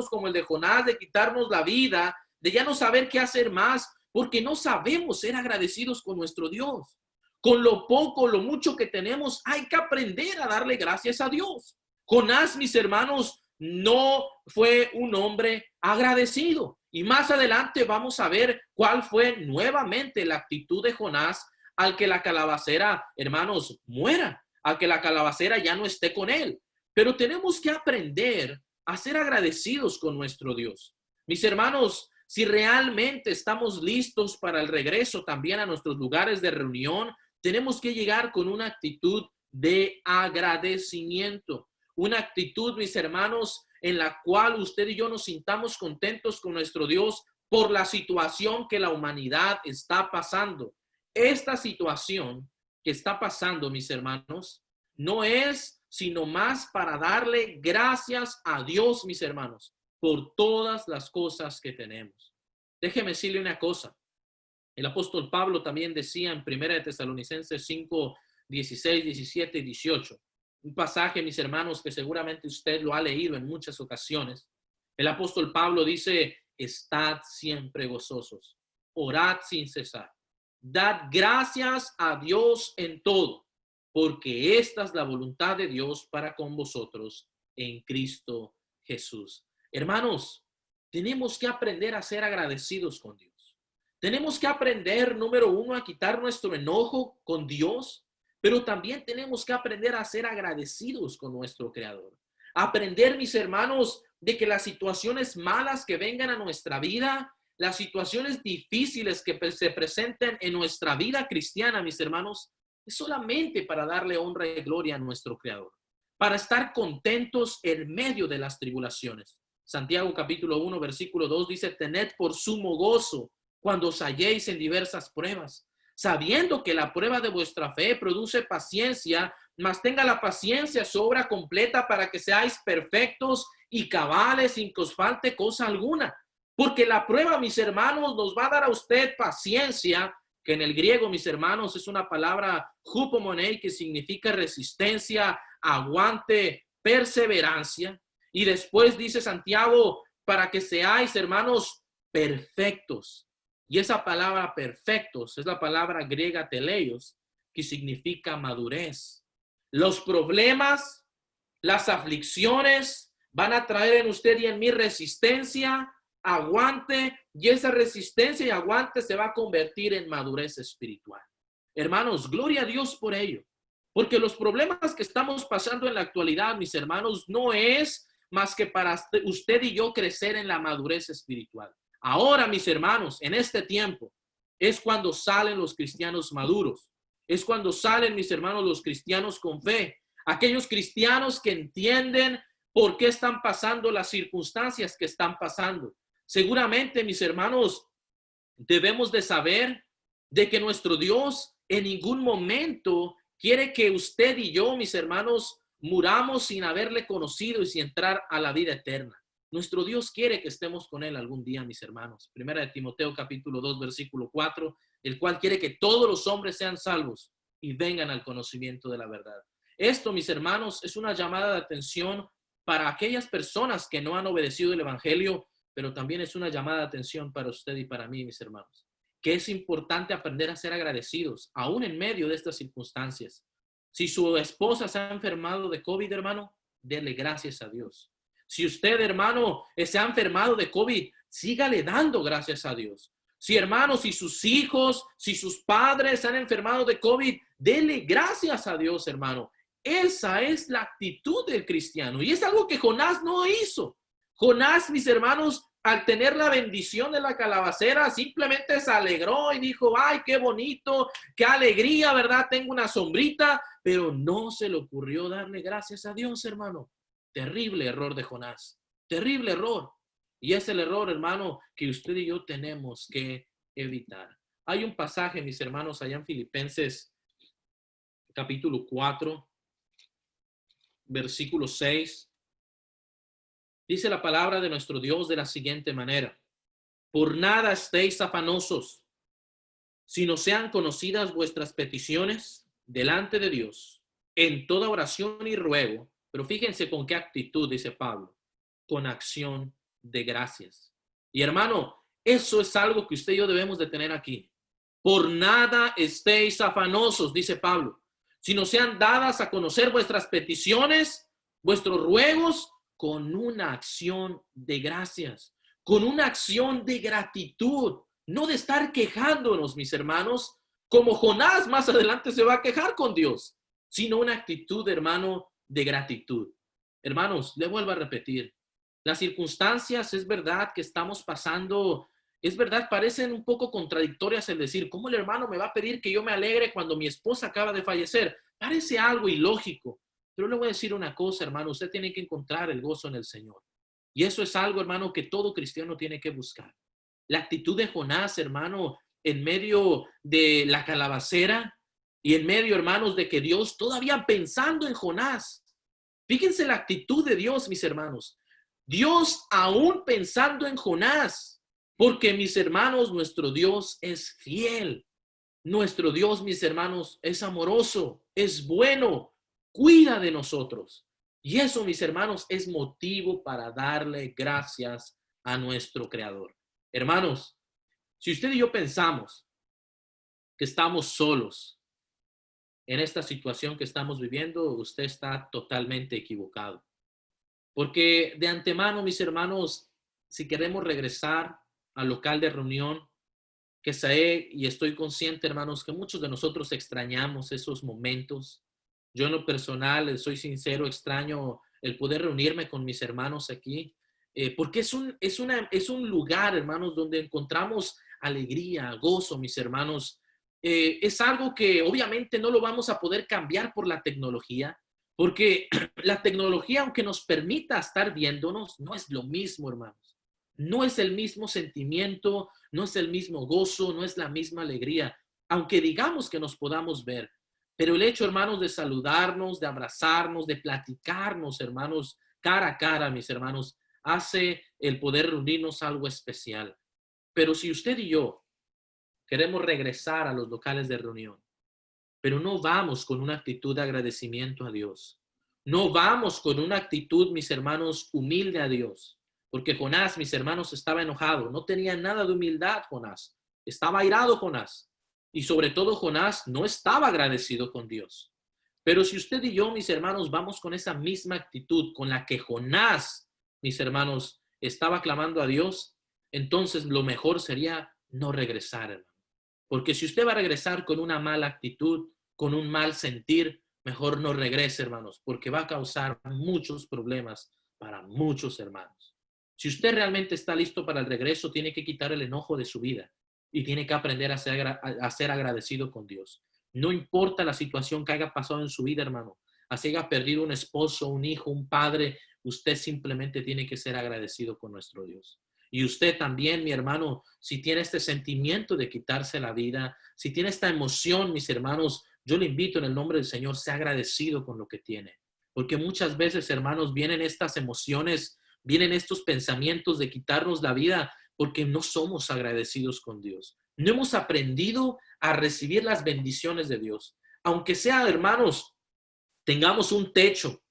como el de Jonás, de quitarnos la vida, de ya no saber qué hacer más, porque no sabemos ser agradecidos con nuestro Dios. Con lo poco, lo mucho que tenemos, hay que aprender a darle gracias a Dios. Jonás, mis hermanos, no fue un hombre agradecido. Y más adelante vamos a ver cuál fue nuevamente la actitud de Jonás al que la calabacera, hermanos, muera, al que la calabacera ya no esté con él. Pero tenemos que aprender a ser agradecidos con nuestro Dios. Mis hermanos, si realmente estamos listos para el regreso también a nuestros lugares de reunión, tenemos que llegar con una actitud de agradecimiento. Una actitud, mis hermanos, en la cual usted y yo nos sintamos contentos con nuestro Dios por la situación que la humanidad está pasando. Esta situación que está pasando, mis hermanos, no es sino más para darle gracias a Dios, mis hermanos, por todas las cosas que tenemos. Déjeme decirle una cosa. El apóstol Pablo también decía en 1 de Tesalonicenses 5, 16, 17 y 18. Un pasaje, mis hermanos, que seguramente usted lo ha leído en muchas ocasiones. El apóstol Pablo dice, estad siempre gozosos, orad sin cesar, dad gracias a Dios en todo, porque esta es la voluntad de Dios para con vosotros en Cristo Jesús. Hermanos, tenemos que aprender a ser agradecidos con Dios. Tenemos que aprender, número uno, a quitar nuestro enojo con Dios, pero también tenemos que aprender a ser agradecidos con nuestro Creador. Aprender, mis hermanos, de que las situaciones malas que vengan a nuestra vida, las situaciones difíciles que se presenten en nuestra vida cristiana, mis hermanos, es solamente para darle honra y gloria a nuestro Creador, para estar contentos en medio de las tribulaciones. Santiago capítulo 1, versículo 2 dice, tened por sumo gozo cuando os halléis en diversas pruebas, sabiendo que la prueba de vuestra fe produce paciencia, mas tenga la paciencia su obra completa para que seáis perfectos y cabales sin que os falte cosa alguna. Porque la prueba, mis hermanos, nos va a dar a usted paciencia, que en el griego, mis hermanos, es una palabra hupomonei, que significa resistencia, aguante, perseverancia. Y después dice Santiago, para que seáis, hermanos, perfectos. Y esa palabra perfectos es la palabra griega teleios, que significa madurez. Los problemas, las aflicciones van a traer en usted y en mí resistencia, aguante, y esa resistencia y aguante se va a convertir en madurez espiritual. Hermanos, gloria a Dios por ello, porque los problemas que estamos pasando en la actualidad, mis hermanos, no es más que para usted y yo crecer en la madurez espiritual. Ahora, mis hermanos, en este tiempo, es cuando salen los cristianos maduros. Es cuando salen, mis hermanos, los cristianos con fe. Aquellos cristianos que entienden por qué están pasando las circunstancias que están pasando. Seguramente, mis hermanos, debemos de saber de que nuestro Dios en ningún momento quiere que usted y yo, mis hermanos, muramos sin haberle conocido y sin entrar a la vida eterna. Nuestro Dios quiere que estemos con Él algún día, mis hermanos. Primera de Timoteo capítulo 2, versículo 4, el cual quiere que todos los hombres sean salvos y vengan al conocimiento de la verdad. Esto, mis hermanos, es una llamada de atención para aquellas personas que no han obedecido el evangelio, pero también es una llamada de atención para usted y para mí, mis hermanos, que es importante aprender a ser agradecidos, aún en medio de estas circunstancias. Si su esposa se ha enfermado de COVID, hermano, dele gracias a Dios. Si usted, hermano, se ha enfermado de COVID, sígale dando gracias a Dios. Si, hermano, si sus hijos, si sus padres se han enfermado de COVID, dele gracias a Dios, hermano. Esa es la actitud del cristiano. Y es algo que Jonás no hizo. Jonás, mis hermanos, al tener la bendición de la calabacera, simplemente se alegró y dijo, ay, qué bonito, qué alegría, ¿verdad? Tengo una sombrita, pero no se le ocurrió darle gracias a Dios, hermano. Terrible error de Jonás, terrible error. Y es el error, hermano, que usted y yo tenemos que evitar. Hay un pasaje, mis hermanos, allá en Filipenses, capítulo 4, versículo 6. Dice la palabra de nuestro Dios de la siguiente manera. Por nada estéis afanosos, sino sean conocidas vuestras peticiones delante de Dios, en toda oración y ruego. Pero fíjense con qué actitud, dice Pablo, con acción de gracias. Y hermano, eso es algo que usted y yo debemos de tener aquí. Por nada estéis afanosos, dice Pablo, sino sean dadas a conocer vuestras peticiones, vuestros ruegos, con una acción de gracias, con una acción de gratitud, no de estar quejándonos, mis hermanos, como Jonás más adelante se va a quejar con Dios, sino una actitud, hermano, de gratitud. Hermanos, le vuelvo a repetir, Las circunstancias, es verdad que estamos pasando, es verdad, parecen un poco contradictorias el decir, ¿cómo el hermano me va a pedir que yo me alegre cuando mi esposa acaba de fallecer? Parece algo ilógico, pero le voy a decir una cosa, hermano, usted tiene que encontrar el gozo en el Señor. Y eso es algo, hermano, que todo cristiano tiene que buscar. La actitud de Jonás, hermano, en medio de la calabacera y en medio, hermanos, de que Dios todavía pensando en Jonás. Fíjense la actitud de Dios, mis hermanos. Dios aún pensando en Jonás, porque mis hermanos, nuestro Dios es fiel. Nuestro Dios, mis hermanos, es amoroso, es bueno, cuida de nosotros. Y eso, mis hermanos, es motivo para darle gracias a nuestro Creador. Hermanos, si usted y yo pensamos que estamos solos en esta situación que estamos viviendo, usted está totalmente equivocado. Porque de antemano, mis hermanos, si queremos regresar al local de reunión, que sé y estoy consciente, hermanos, que muchos de nosotros extrañamos esos momentos. Yo en lo personal, soy sincero, extraño el poder reunirme con mis hermanos aquí, porque es un lugar, hermanos, donde encontramos alegría, gozo, mis hermanos. Es algo que obviamente no lo vamos a poder cambiar por la tecnología, porque la tecnología, aunque nos permita estar viéndonos, no es lo mismo, hermanos. No es el mismo sentimiento, no es el mismo gozo, no es la misma alegría, aunque digamos que nos podamos ver. Pero el hecho, hermanos, de saludarnos, de abrazarnos, de platicarnos, hermanos, cara a cara, mis hermanos, hace el poder reunirnos algo especial. Pero si usted y yo queremos regresar a los locales de reunión, pero no vamos con una actitud de agradecimiento a Dios, no vamos con una actitud, mis hermanos, humilde a Dios, porque Jonás, mis hermanos, estaba enojado, no tenía nada de humildad Jonás, estaba airado Jonás, y sobre todo Jonás no estaba agradecido con Dios. Pero si usted y yo, mis hermanos, vamos con esa misma actitud con la que Jonás, mis hermanos, estaba clamando a Dios, entonces lo mejor sería no regresar, hermano. Porque si usted va a regresar con una mala actitud, con un mal sentir, mejor no regrese, hermanos, porque va a causar muchos problemas para muchos hermanos. Si usted realmente está listo para el regreso, tiene que quitar el enojo de su vida y tiene que aprender a ser agradecido con Dios. No importa la situación que haya pasado en su vida, hermano. Así haya perdido un esposo, un hijo, un padre, usted simplemente tiene que ser agradecido con nuestro Dios. Y usted también, mi hermano, si tiene este sentimiento de quitarse la vida, si tiene esta emoción, mis hermanos, yo le invito en el nombre del Señor, sea agradecido con lo que tiene. Porque muchas veces, hermanos, vienen estas emociones, vienen estos pensamientos de quitarnos la vida porque no somos agradecidos con Dios. No hemos aprendido a recibir las bendiciones de Dios. Aunque sea, hermanos, tengamos un techo,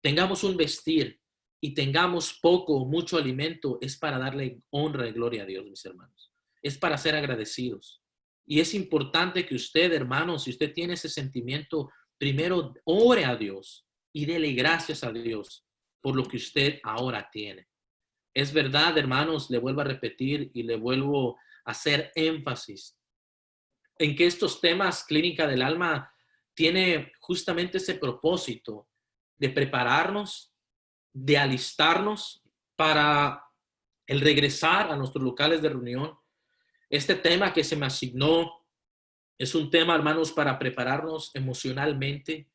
tengamos un vestir, y tengamos poco o mucho alimento, es para darle honra y gloria a Dios, mis hermanos. Es para ser agradecidos. Y es importante que usted, hermanos, si usted tiene ese sentimiento, primero ore a Dios y dele gracias a Dios por lo que usted ahora tiene. Es verdad, hermanos, le vuelvo a repetir y le vuelvo a hacer énfasis en que estos temas clínica del alma tiene justamente ese propósito de prepararnos, de alistarnos para el regresar a nuestros locales de reunión. Este tema que se me asignó es un tema, hermanos, para prepararnos emocionalmente,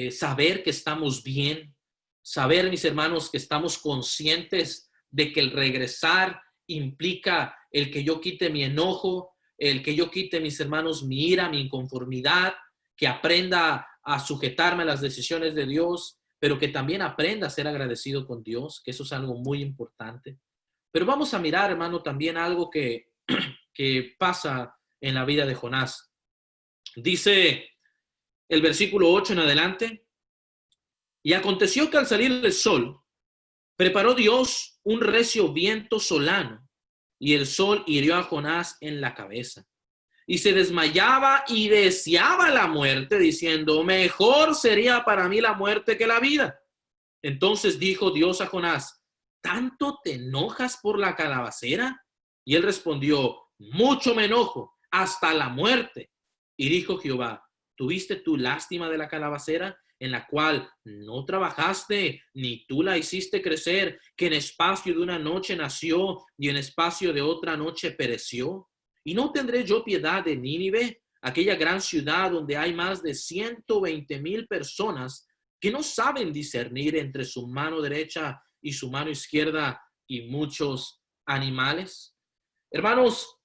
saber que estamos bien, saber, mis hermanos, que estamos conscientes de que el regresar implica el que yo quite mi enojo, el que yo quite, mis hermanos, mi ira, mi inconformidad, que aprenda a sujetarme a las decisiones de Dios, pero que también aprenda a ser agradecido con Dios, que eso es algo muy importante. Pero vamos a mirar, hermano, también algo que pasa en la vida de Jonás. Dice el versículo 8 en adelante, y aconteció que al salir el sol, preparó Dios un recio viento solano, y el sol hirió a Jonás en la cabeza. Y se desmayaba y deseaba la muerte, diciendo, mejor sería para mí la muerte que la vida. Entonces dijo Dios a Jonás, ¿tanto te enojas por la calabacera? Y él respondió, mucho me enojo, hasta la muerte. Y dijo Jehová, ¿tuviste tú lástima de la calabacera? en la cual no trabajaste, ni tú la hiciste crecer, que en espacio de una noche nació y en espacio de otra noche pereció? ¿Y no tendré yo piedad de Nínive, aquella gran ciudad donde hay más de 120,000 personas que no saben discernir entre su mano derecha y su mano izquierda y muchos animales? Hermanos,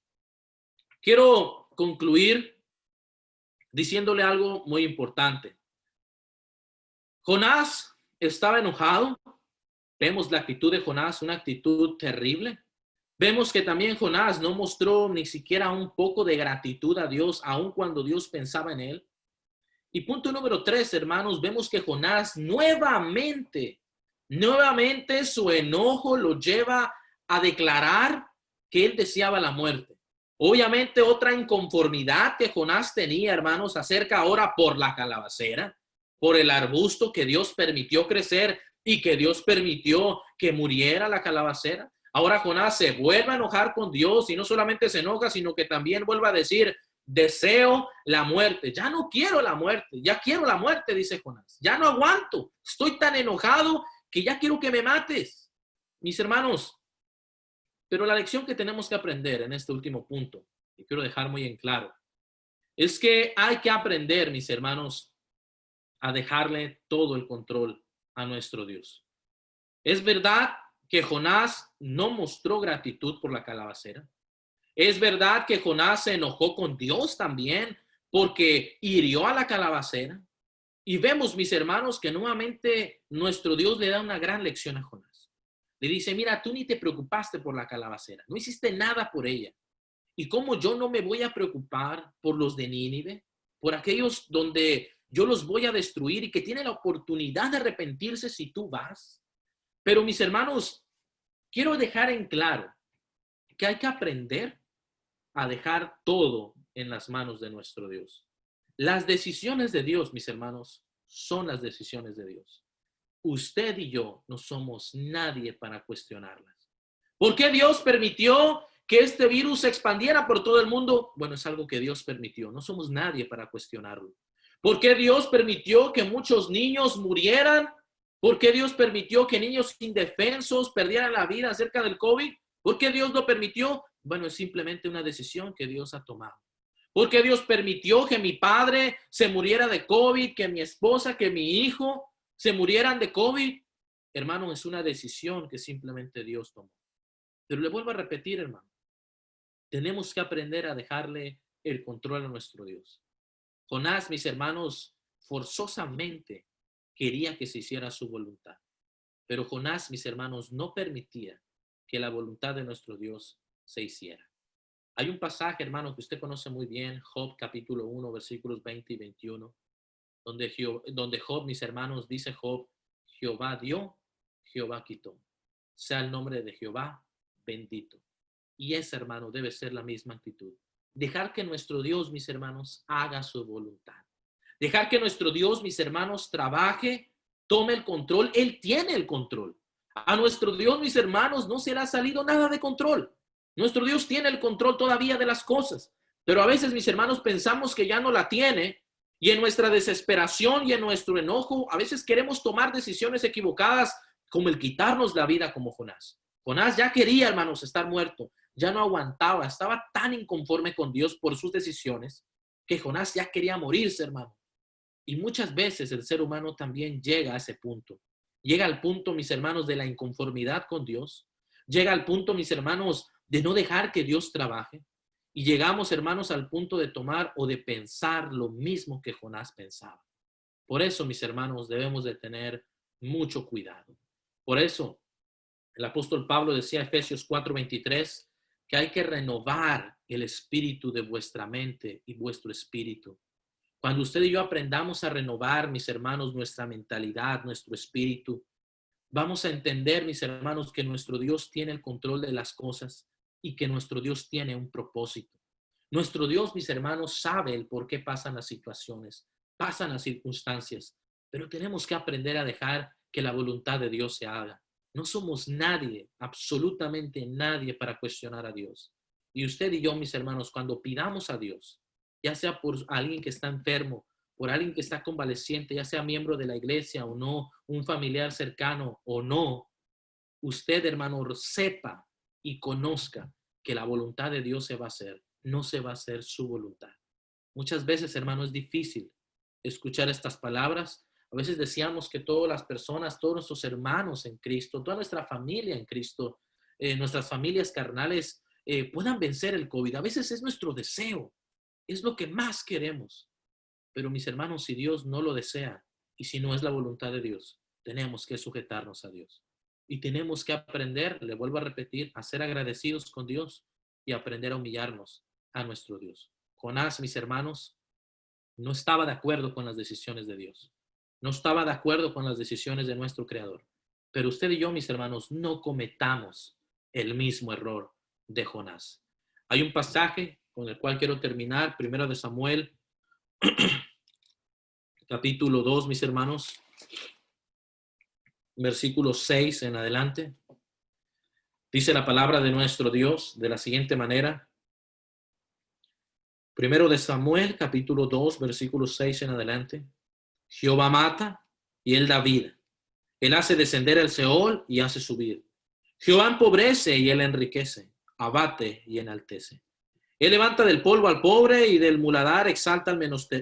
quiero concluir diciéndole algo muy importante. Jonás estaba enojado. Vemos la actitud de Jonás, una actitud terrible. Vemos que también Jonás no mostró ni siquiera un poco de gratitud a Dios, aun cuando Dios pensaba en él. Y punto número 3, hermanos, vemos que Jonás nuevamente su enojo lo lleva a declarar que él deseaba la muerte. Obviamente otra inconformidad que Jonás tenía, hermanos, acerca ahora por la calabacera, por el arbusto que Dios permitió crecer y que Dios permitió que muriera la calabacera. Ahora Jonás se vuelve a enojar con Dios y no solamente se enoja, sino que también vuelve a decir: deseo la muerte. Ya no quiero la muerte, ya quiero la muerte, dice Jonás. Ya no aguanto, estoy tan enojado que ya quiero que me mates. Mis hermanos, pero la lección que tenemos que aprender en este último punto, y quiero dejar muy en claro, es que hay que aprender, mis hermanos, a dejarle todo el control a nuestro Dios. Es verdad que Jonás no mostró gratitud por la calabacera. Es verdad que Jonás se enojó con Dios también porque hirió a la calabacera. Y vemos, mis hermanos, que nuevamente nuestro Dios le da una gran lección a Jonás. Le dice: mira, tú ni te preocupaste por la calabacera, no hiciste nada por ella. ¿Y cómo yo no me voy a preocupar por los de Nínive? Por aquellos donde yo los voy a destruir y que tienen la oportunidad de arrepentirse si tú vas. Pero, mis hermanos, quiero dejar en claro que hay que aprender a dejar todo en las manos de nuestro Dios. Las decisiones de Dios, mis hermanos, son las decisiones de Dios. Usted y yo no somos nadie para cuestionarlas. ¿Por qué Dios permitió que este virus se expandiera por todo el mundo? Bueno, es algo que Dios permitió. No somos nadie para cuestionarlo. ¿Por qué Dios permitió que muchos niños murieran? ¿Por qué Dios permitió que niños indefensos perdieran la vida acerca del COVID? ¿Por qué Dios lo permitió? Bueno, es simplemente una decisión que Dios ha tomado. ¿Por qué Dios permitió que mi padre se muriera de COVID, que mi esposa, que mi hijo se murieran de COVID? Hermano, es una decisión que simplemente Dios tomó. Pero le vuelvo a repetir, hermano, tenemos que aprender a dejarle el control a nuestro Dios. Jonás, mis hermanos, forzosamente quería que se hiciera su voluntad. Pero Jonás, mis hermanos, no permitía que la voluntad de nuestro Dios se hiciera. Hay un pasaje, hermano, que usted conoce muy bien, Job capítulo 1, versículos 20 y 21, donde Job, mis hermanos, dice Job: Jehová dio, Jehová quitó. Sea el nombre de Jehová bendito. Y ese, hermano, debe ser la misma actitud. Dejar que nuestro Dios, mis hermanos, haga su voluntad. Dejar que nuestro Dios, mis hermanos, trabaje, tome el control. Él tiene el control. A nuestro Dios, mis hermanos, no se le ha salido nada de control. Nuestro Dios tiene el control todavía de las cosas. Pero a veces, mis hermanos, pensamos que ya no la tiene. Y en nuestra desesperación y en nuestro enojo, a veces queremos tomar decisiones equivocadas, como el quitarnos la vida, como Jonás. Jonás ya quería, hermanos, estar muerto. Ya no aguantaba, estaba tan inconforme con Dios por sus decisiones que Jonás ya quería morirse, hermano. Y muchas veces el ser humano también llega a ese punto. Llega al punto, mis hermanos, de la inconformidad con Dios. Llega al punto, mis hermanos, de no dejar que Dios trabaje. Y llegamos, hermanos, al punto de tomar o de pensar lo mismo que Jonás pensaba. Por eso, mis hermanos, debemos de tener mucho cuidado. Por eso, el apóstol Pablo decía en Efesios 4:23 que hay que renovar el espíritu de vuestra mente y vuestro espíritu. Cuando usted y yo aprendamos a renovar, mis hermanos, nuestra mentalidad, nuestro espíritu, vamos a entender, mis hermanos, que nuestro Dios tiene el control de las cosas y que nuestro Dios tiene un propósito. Nuestro Dios, mis hermanos, sabe el por qué pasan las situaciones, pasan las circunstancias, pero tenemos que aprender a dejar que la voluntad de Dios se haga. No somos nadie, absolutamente nadie, para cuestionar a Dios. Y usted y yo, mis hermanos, cuando pidamos a Dios, ya sea por alguien que está enfermo, por alguien que está convaleciente, ya sea miembro de la iglesia o no, un familiar cercano o no, usted, hermano, sepa y conozca que la voluntad de Dios se va a hacer, no se va a hacer su voluntad. Muchas veces, hermano, es difícil escuchar estas palabras. A veces deseamos que todas las personas, todos nuestros hermanos en Cristo, toda nuestra familia en Cristo, nuestras familias carnales puedan vencer el COVID. A veces es nuestro deseo, es lo que más queremos. Pero mis hermanos, si Dios no lo desea y si no es la voluntad de Dios, tenemos que sujetarnos a Dios. Y tenemos que aprender, le vuelvo a repetir, a ser agradecidos con Dios y aprender a humillarnos a nuestro Dios. Jonás, mis hermanos, no estaba de acuerdo con las decisiones de Dios. No estaba de acuerdo con las decisiones de nuestro Creador. Pero usted y yo, mis hermanos, no cometamos el mismo error de Jonás. Hay un pasaje con el cual quiero terminar, 1 de Samuel, capítulo 2, mis hermanos, versículo 6 en adelante. Dice la palabra de nuestro Dios de la siguiente manera. 1 de Samuel, capítulo 2, versículo 6 en adelante. Jehová mata y él da vida. Él hace descender el Seol y hace subir. Jehová empobrece y él enriquece. Abate y enaltece. Él levanta del polvo al pobre y del muladar exalta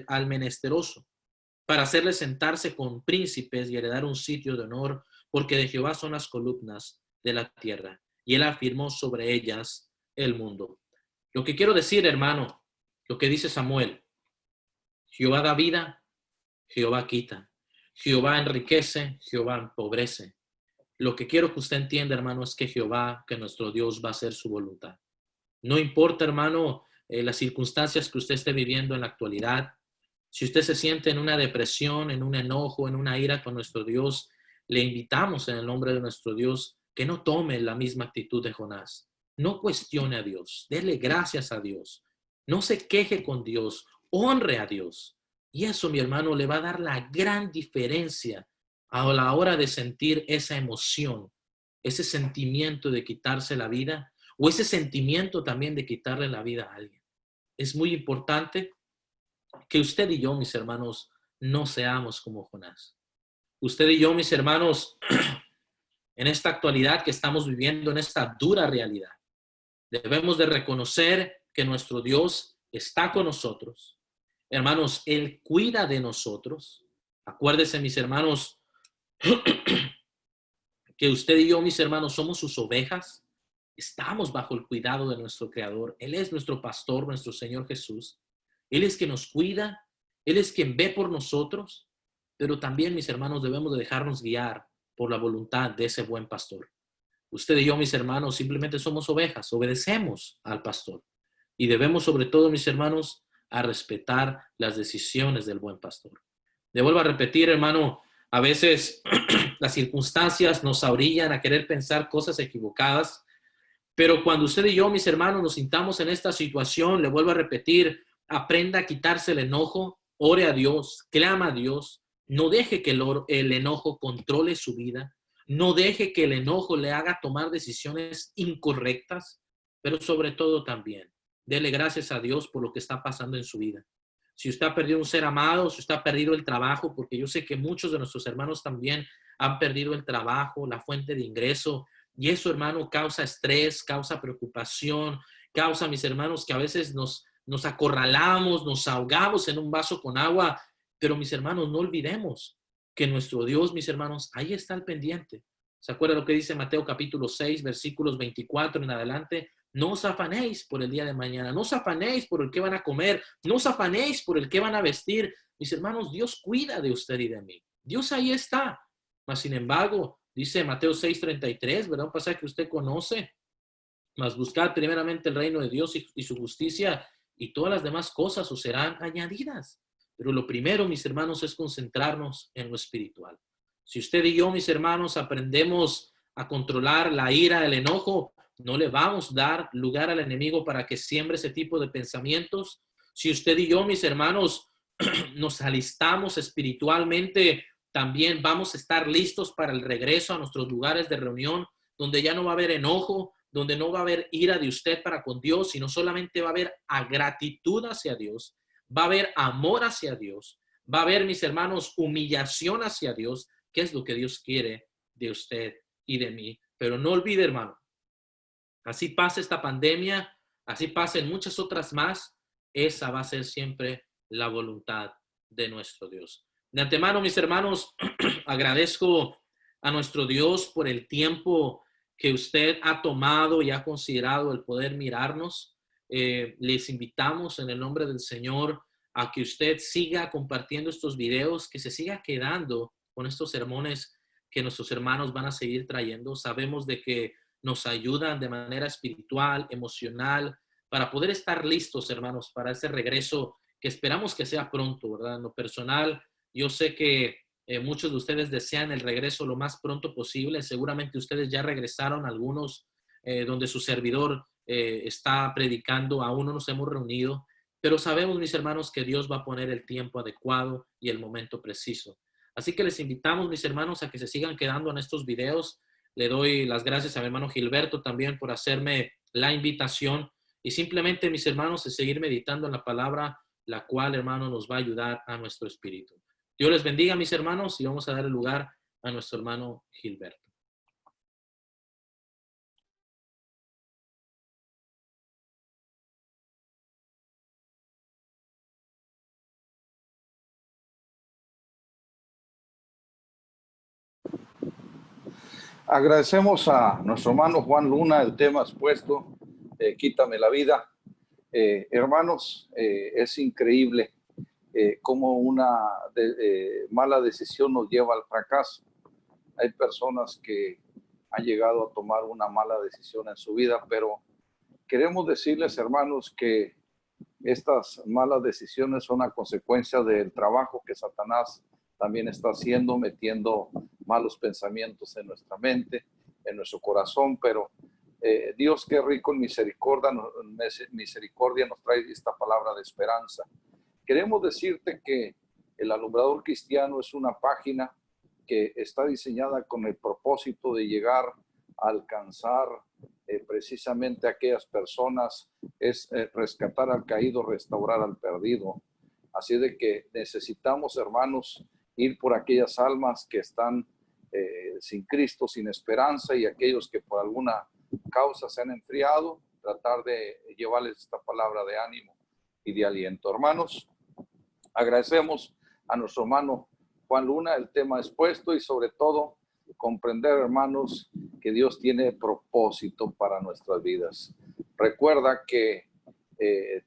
al menesteroso, para hacerle sentarse con príncipes y heredar un sitio de honor, porque de Jehová son las columnas de la tierra, y él afirmó sobre ellas el mundo. Lo que quiero decir, hermano, lo que dice Samuel, Jehová da vida, Jehová quita, Jehová enriquece, Jehová empobrece. Lo que quiero que usted entienda, hermano, es que Jehová, que nuestro Dios va a hacer su voluntad. No importa, hermano, las circunstancias que usted esté viviendo en la actualidad. Si usted se siente en una depresión, en un enojo, en una ira con nuestro Dios, le invitamos en el nombre de nuestro Dios que no tome la misma actitud de Jonás. No cuestione a Dios, dele gracias a Dios. No se queje con Dios, honre a Dios. Y eso, mi hermano, le va a dar la gran diferencia a la hora de sentir esa emoción, ese sentimiento de quitarse la vida o ese sentimiento también de quitarle la vida a alguien. Es muy importante que usted y yo, mis hermanos, no seamos como Jonás. Usted y yo, mis hermanos, en esta actualidad que estamos viviendo, en esta dura realidad, debemos de reconocer que nuestro Dios está con nosotros. Hermanos, Él cuida de nosotros. Acuérdense, mis hermanos, que usted y yo, mis hermanos, somos sus ovejas. Estamos bajo el cuidado de nuestro Creador. Él es nuestro pastor, nuestro Señor Jesús. Él es quien nos cuida. Él es quien ve por nosotros. Pero también, mis hermanos, debemos de dejarnos guiar por la voluntad de ese buen pastor. Usted y yo, mis hermanos, simplemente somos ovejas. Obedecemos al pastor. Y debemos, sobre todo, mis hermanos, a respetar las decisiones del buen pastor. Le vuelvo a repetir, hermano, a veces las circunstancias nos orillan a querer pensar cosas equivocadas. Pero cuando usted y yo, mis hermanos, nos sintamos en esta situación, le vuelvo a repetir, aprenda a quitarse el enojo, ore a Dios, clama a Dios, no deje que el enojo controle su vida, no deje que el enojo le haga tomar decisiones incorrectas, pero sobre todo también, dele gracias a Dios por lo que está pasando en su vida. Si usted ha perdido un ser amado, si usted ha perdido el trabajo, porque yo sé que muchos de nuestros hermanos también han perdido el trabajo, la fuente de ingreso, y eso, hermano, causa estrés, causa preocupación, causa, mis hermanos, que a veces nos acorralamos, nos ahogamos en un vaso con agua. Pero, mis hermanos, no olvidemos que nuestro Dios, mis hermanos, ahí está al pendiente. ¿Se acuerda lo que dice Mateo capítulo 6, versículos 24 en adelante? No os afanéis por el día de mañana, no os afanéis por el que van a comer, no os afanéis por el que van a vestir. Mis hermanos, Dios cuida de usted y de mí. Dios ahí está. Mas, sin embargo, dice Mateo 6:33, ¿verdad? Un pasaje que usted conoce. Mas buscad primeramente el reino de Dios y su justicia, y todas las demás cosas os serán añadidas. Pero lo primero, mis hermanos, es concentrarnos en lo espiritual. Si usted y yo, mis hermanos, aprendemos a controlar la ira, el enojo, no le vamos a dar lugar al enemigo para que siembre ese tipo de pensamientos. Si usted y yo, mis hermanos, nos alistamos espiritualmente, también vamos a estar listos para el regreso a nuestros lugares de reunión, donde ya no va a haber enojo, donde no va a haber ira de usted para con Dios, sino solamente va a haber gratitud hacia Dios, va a haber amor hacia Dios, Va a haber, mis hermanos, humillación hacia Dios, que es lo que Dios quiere de usted y de mí. Pero no olvide, hermano, así pasa esta pandemia, así pasen muchas otras más, esa va a ser siempre la voluntad de nuestro Dios. De antemano, mis hermanos, agradezco a nuestro Dios por el tiempo que usted ha tomado y ha considerado el poder mirarnos. Les invitamos en el nombre del Señor a que usted siga compartiendo estos videos, que se siga quedando con estos sermones que nuestros hermanos van a seguir trayendo. Sabemos de que nos ayudan de manera espiritual, emocional, para poder estar listos, hermanos, para ese regreso que esperamos que sea pronto, ¿verdad? En lo personal, yo sé que muchos de ustedes desean el regreso lo más pronto posible. Seguramente ustedes ya regresaron, algunos donde su servidor está predicando, aún no nos hemos reunido, pero sabemos, mis hermanos, que Dios va a poner el tiempo adecuado y el momento preciso. Así que les invitamos, mis hermanos, a que se sigan quedando en estos videos. Le doy las gracias a mi hermano Gilberto también por hacerme la invitación y simplemente, mis hermanos, es seguir meditando en la palabra, la cual, hermano, nos va a ayudar a nuestro espíritu. Dios les bendiga, mis hermanos, y vamos a dar el lugar a nuestro hermano Gilberto. Agradecemos a nuestro hermano Juan Luna el tema expuesto, quítame la vida. Hermanos, es increíble cómo una mala decisión nos lleva al fracaso. Hay personas que han llegado a tomar una mala decisión en su vida, pero queremos decirles, hermanos, que estas malas decisiones son a consecuencia del trabajo que Satanás también está haciendo, metiendo malos pensamientos en nuestra mente, en nuestro corazón, pero Dios, que rico en misericordia, nos trae esta palabra de esperanza. Queremos decirte que el Alumbrador Cristiano es una página que está diseñada con el propósito de llegar a alcanzar precisamente a aquellas personas, es rescatar al caído, restaurar al perdido. Así de que necesitamos, hermanos, ir por aquellas almas que están sin Cristo, sin esperanza, y aquellos que por alguna causa se han enfriado, tratar de llevarles esta palabra de ánimo y de aliento. Hermanos, agradecemos a nuestro hermano Juan Luna el tema expuesto y sobre todo comprender, hermanos, que Dios tiene propósito para nuestras vidas. Recuerda que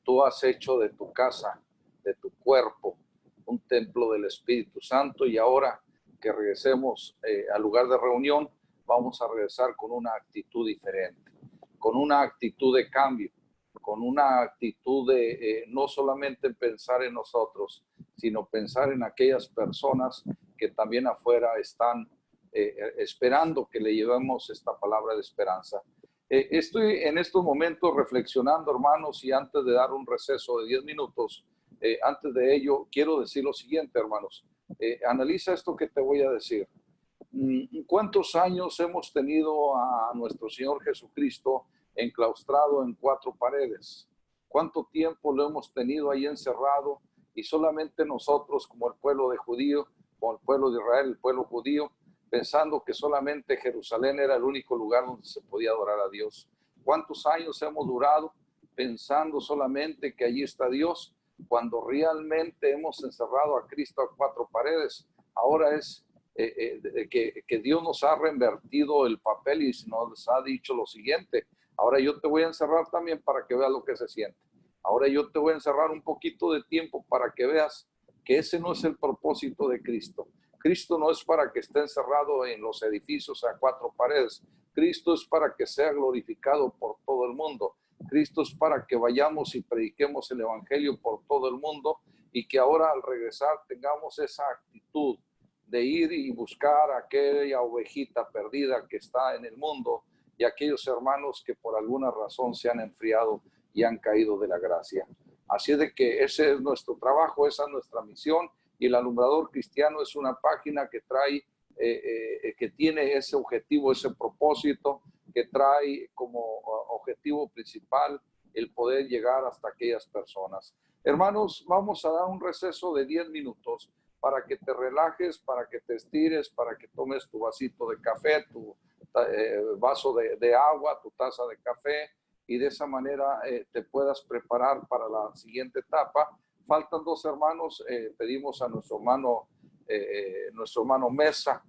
tú has hecho de tu casa, de tu cuerpo, un templo del Espíritu Santo, y ahora que regresemos al lugar de reunión, vamos a regresar con una actitud diferente, con una actitud de cambio, con una actitud de no solamente pensar en nosotros, sino pensar en aquellas personas que también afuera están esperando que le llevemos esta palabra de esperanza. Estoy en estos momentos reflexionando, hermanos, y antes de dar un receso de 10 minutos, antes de ello, quiero decir lo siguiente, hermanos. Analiza esto que te voy a decir. ¿Cuántos años hemos tenido a nuestro Señor Jesucristo enclaustrado en 4 paredes? ¿Cuánto tiempo lo hemos tenido ahí encerrado? Y solamente nosotros, como el pueblo de judío, como el pueblo de Israel, el pueblo judío, pensando que solamente Jerusalén era el único lugar donde se podía adorar a Dios. ¿Cuántos años hemos durado pensando solamente que allí está Dios, cuando realmente hemos encerrado a Cristo a 4 paredes? Ahora es que Dios nos ha reinvertido el papel y nos ha dicho lo siguiente: ahora yo te voy a encerrar también para que veas lo que se siente. Ahora yo te voy a encerrar un poquito de tiempo para que veas que ese no es el propósito de Cristo. Cristo no es para que esté encerrado en los edificios a 4 paredes. Cristo es para que sea glorificado por todo el mundo. Cristo es para que vayamos y prediquemos el evangelio por todo el mundo, y que ahora al regresar tengamos esa actitud de ir y buscar a aquella ovejita perdida que está en el mundo, y aquellos hermanos que por alguna razón se han enfriado y han caído de la gracia. Así de que ese es nuestro trabajo, esa es nuestra misión, y el Alumbrador Cristiano es una página que trae, que tiene ese objetivo, ese propósito, que trae como objetivo principal el poder llegar hasta aquellas personas. Hermanos, vamos a dar un receso de 10 minutos para que te relajes, para que te estires, para que tomes tu vasito de café, tu vaso de agua, tu taza de café, y de esa manera te puedas preparar para la siguiente etapa. Faltan dos hermanos, pedimos a nuestro hermano Mesa,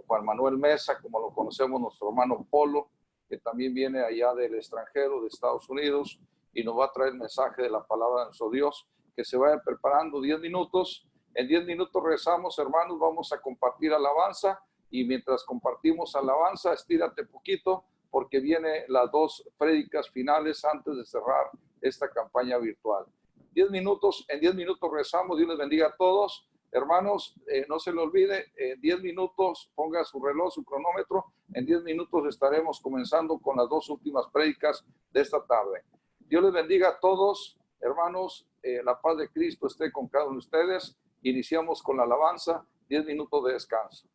Juan Manuel Mesa, como lo conocemos, nuestro hermano Polo, que también viene allá del extranjero, de Estados Unidos, y nos va a traer el mensaje de la palabra de nuestro Dios, que se vayan preparando 10 minutos. En 10 minutos regresamos, hermanos, vamos a compartir alabanza, y mientras compartimos alabanza, estírate poquito, porque vienen las dos prédicas finales antes de cerrar esta campaña virtual. 10 minutos, en 10 minutos rezamos. Dios les bendiga a todos. Hermanos, no se le olvide, 10 minutos, ponga su reloj, su cronómetro. En 10 minutos estaremos comenzando con las dos últimas prédicas de esta tarde. Dios les bendiga a todos, hermanos. La paz de Cristo esté con cada uno de ustedes. Iniciamos con la alabanza, 10 minutos de descanso.